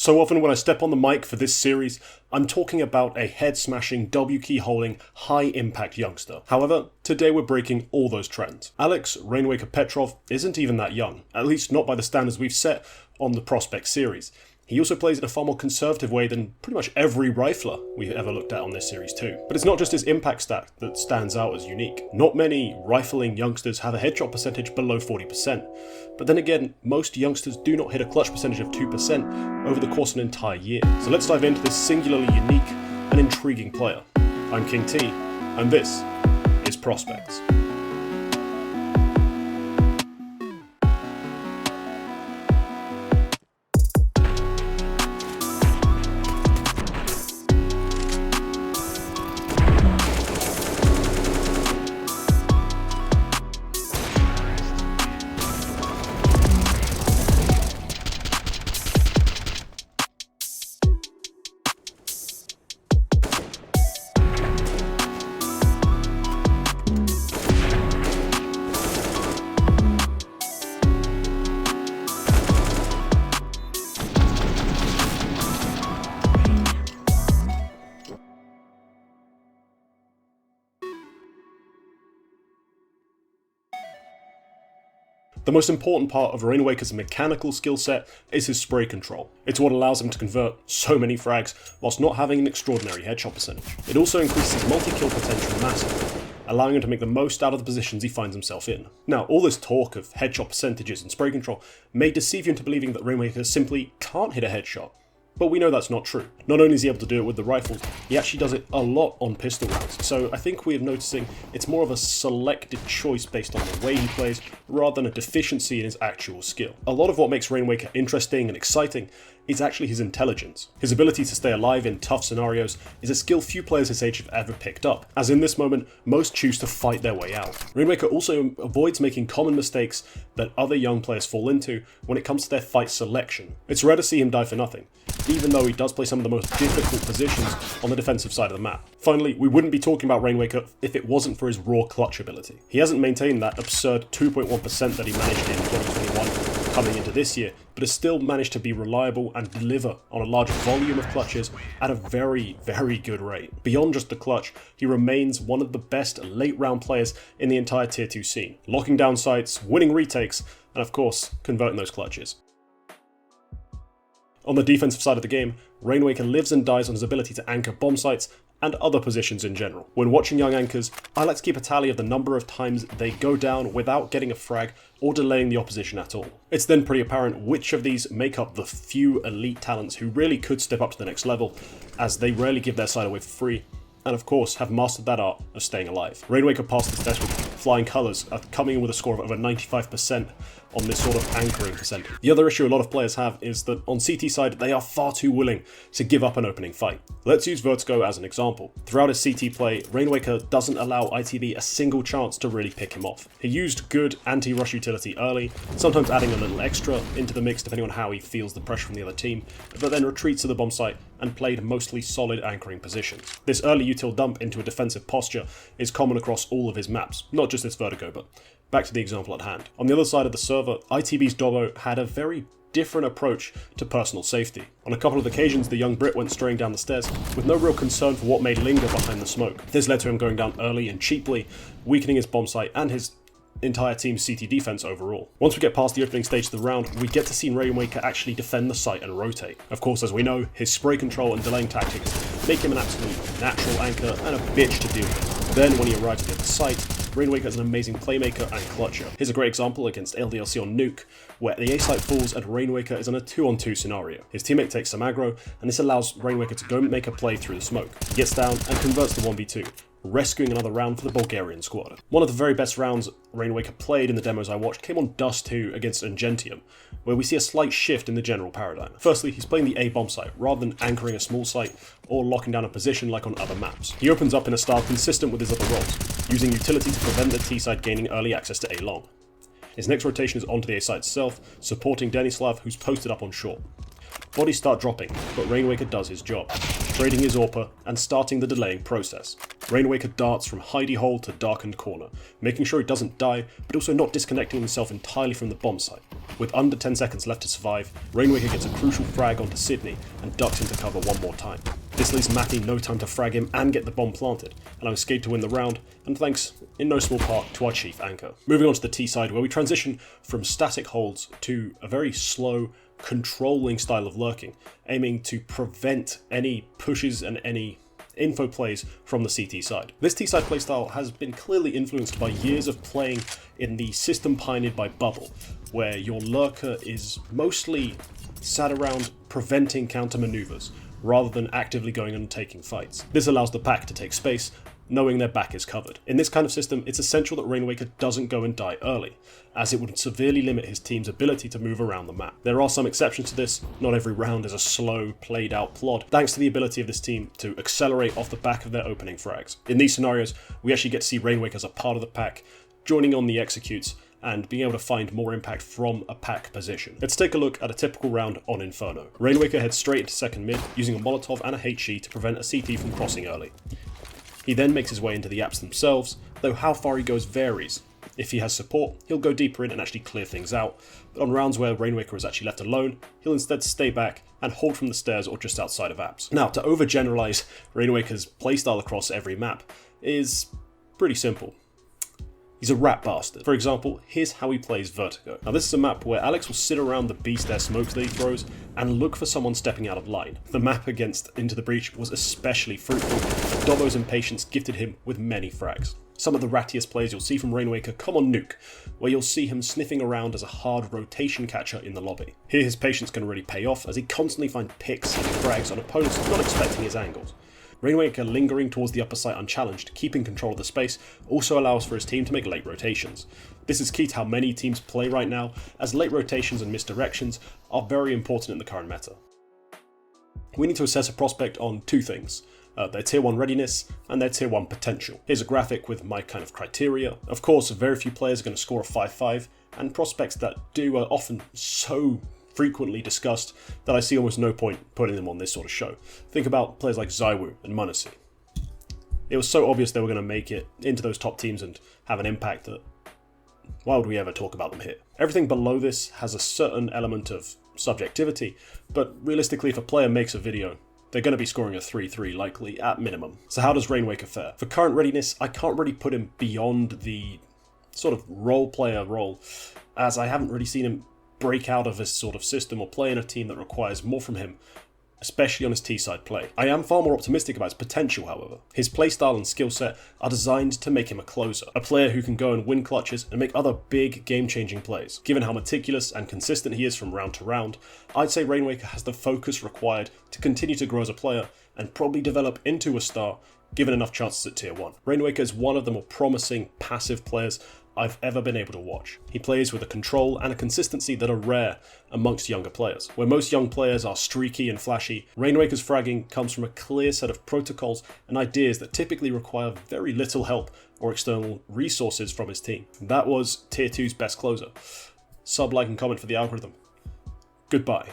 So often when I step on the mic for this series, I'm talking about a head-smashing, W-key holding, high-impact youngster. However, today we're breaking all those trends. Aleks, Rainwaker Petrov isn't even that young, at least not by the standards we've set on the Prospect series. He also plays in a far more conservative way than pretty much every rifler we've ever looked at on this series too. But it's not just his impact stat that stands out as unique. Not many rifling youngsters have a headshot percentage below 40%. But then again, most youngsters do not hit a clutch percentage of 2% over the course of an entire year. So let's dive into this singularly unique and intriguing player. I'm KingT, and this is Prospects. The most important part of Rainwaker's mechanical skill set is his spray control. It's what allows him to convert so many frags whilst not having an extraordinary headshot percentage. It also increases his multi-kill potential massively, allowing him to make the most out of the positions he finds himself in. Now, all this talk of headshot percentages and spray control may deceive you into believing that Rainwaker simply can't hit a headshot. But we know that's not true. Not only is he able to do it with the rifles, he actually does it a lot on pistol rounds. So I think we're noticing it's more of a selected choice based on the way he plays, rather than a deficiency in his actual skill. A lot of what makes Rainwaker interesting and exciting is actually his intelligence. His ability to stay alive in tough scenarios is a skill few players his age have ever picked up, as in this moment, most choose to fight their way out. Rainwaker also avoids making common mistakes that other young players fall into when it comes to their fight selection. It's rare to see him die for nothing, even though he does play some of the most difficult positions on the defensive side of the map. Finally, we wouldn't be talking about Rainwaker if it wasn't for his raw clutch ability. He hasn't maintained that absurd 2.1% that he managed in 2021 coming into this year, but has still managed to be reliable and deliver on a large volume of clutches at a very, very good rate. Beyond just the clutch, he remains one of the best late round players in the entire tier 2 scene, locking down sites, winning retakes, and of course, converting those clutches. On the defensive side of the game, Rainwaker lives and dies on his ability to anchor bomb sites and other positions in general. When watching young anchors, I like to keep a tally of the number of times they go down without getting a frag or delaying the opposition at all. It's then pretty apparent which of these make up the few elite talents who really could step up to the next level, as they rarely give their side away for free, and of course have mastered that art of staying alive. Rainwaker passed this test with flying colours, coming in with a score of over 95% on this sort of anchoring percentage. The other issue a lot of players have is that on CT side, they are far too willing to give up an opening fight. Let's use Vertigo as an example. Throughout his CT play, Rainwaker doesn't allow ITB a single chance to really pick him off. He used good anti-rush utility early, sometimes adding a little extra into the mix depending on how he feels the pressure from the other team, but then retreats to the bomb site and played mostly solid anchoring positions. This early util dump into a defensive posture is common across all of his maps, not just this Vertigo, but back to the example at hand. On the other side of the server, ITB's Doggo had a very different approach to personal safety. On a couple of occasions, the young Brit went straying down the stairs with no real concern for what may linger behind the smoke. This led to him going down early and cheaply, weakening his bomb site and his entire team's CT defense overall. Once we get past the opening stage of the round, we get to see Rainwaker actually defend the site and rotate. Of course, as we know, his spray control and delaying tactics make him an absolute natural anchor and a bitch to deal with. Then, when he arrives at the site, Rainwaker is an amazing playmaker and clutcher. Here's a great example against LDLC on Nuke, where the A-site falls and Rainwaker is in a 2-on-2 scenario. His teammate takes some aggro, and this allows Rainwaker to go make a play through the smoke. He gets down and converts the 1v2, rescuing another round for the Bulgarian squad. One of the very best rounds Rainwaker played in the demos I watched came on Dust 2 against Ingentium, where we see a slight shift in the general paradigm. Firstly, he's playing the A bomb site rather than anchoring a small site or locking down a position like on other maps. He opens up in a style consistent with his other roles, using utility to prevent the T side gaining early access to A long. His next rotation is onto the A site itself, supporting Denislav, who's posted up on short. Bodies start dropping, but Rainwaker does his job, trading his AWPer and starting the delaying process. Rainwaker darts from hidey hole to darkened corner, making sure he doesn't die, but also not disconnecting himself entirely from the bomb site. With under 10 seconds left to survive, Rainwaker gets a crucial frag onto Sydney and ducks into cover one more time. This leaves Matty no time to frag him and get the bomb planted, allowing Skade to win the round, and thanks in no small part to our chief anchor. Moving on to the T side, where we transition from static holds to a very slow, controlling style of lurking, aiming to prevent any pushes and any info plays from the CT side. This T side playstyle has been clearly influenced by years of playing in the system pioneered by Bubble, where your lurker is mostly sat around preventing counter maneuvers, rather than actively going and taking fights. This allows the pack to take space, knowing their back is covered. In this kind of system, it's essential that Rainwaker doesn't go and die early, as it would severely limit his team's ability to move around the map. There are some exceptions to this. Not every round is a slow, played out plod, thanks to the ability of this team to accelerate off the back of their opening frags. In these scenarios, we actually get to see Rainwaker as a part of the pack, joining on the executes, and being able to find more impact from a pack position. Let's take a look at a typical round on Inferno. Rainwaker heads straight into second mid, using a Molotov and a HE to prevent a CT from crossing early. He then makes his way into the apps themselves, though how far he goes varies. If he has support, he'll go deeper in and actually clear things out, but on rounds where Rainwaker is actually left alone, he'll instead stay back and hold from the stairs or just outside of apps. Now, to overgeneralize Rainwaker's playstyle across every map is pretty simple. He's a rat bastard. For example, here's how he plays Vertigo. Now this is a map where Aleks will sit around the B stair smokes that he throws and look for someone stepping out of line. The map against Into the Breach was especially fruitful, and Dobbo's impatience gifted him with many frags. Some of the rattiest plays you'll see from Rainwaker come on Nuke, where you'll see him sniffing around as a hard rotation catcher in the lobby. Here his patience can really pay off, as he constantly finds picks and frags on opponents not expecting his angles. Rainwaker lingering towards the upper site unchallenged, keeping control of the space, also allows for his team to make late rotations. This is key to how many teams play right now, as late rotations and misdirections are very important in the current meta. We need to assess a prospect on two things: their tier 1 readiness and their tier 1 potential. Here's a graphic with my kind of criteria. Of course, very few players are going to score a 5-5, and prospects that do are often so frequently discussed that I see almost no point putting them on this sort of show. Think about players like Zywoo and Munisi. It was so obvious they were going to make it into those top teams and have an impact that why would we ever talk about them here? Everything below this has a certain element of subjectivity, but realistically if a player makes a video, they're going to be scoring a 3-3 likely at minimum. So how does Rainwaker fare? For current readiness, I can't really put him beyond the sort of role player role, as I haven't really seen him break out of this sort of system or play in a team that requires more from him, especially on his T-side play. I am far more optimistic about his potential, however. His playstyle and skill set are designed to make him a closer, a player who can go and win clutches and make other big game-changing plays. Given how meticulous and consistent he is from round to round, I'd say Rainwaker has the focus required to continue to grow as a player and probably develop into a star given enough chances at tier 1. Rainwaker is one of the more promising passive players I've ever been able to watch. He plays with a control and a consistency that are rare amongst younger players. Where most young players are streaky and flashy, Rainwaker's fragging comes from a clear set of protocols and ideas that typically require very little help or external resources from his team. That was tier 2's best closer. Sub, like and comment for the algorithm. Goodbye.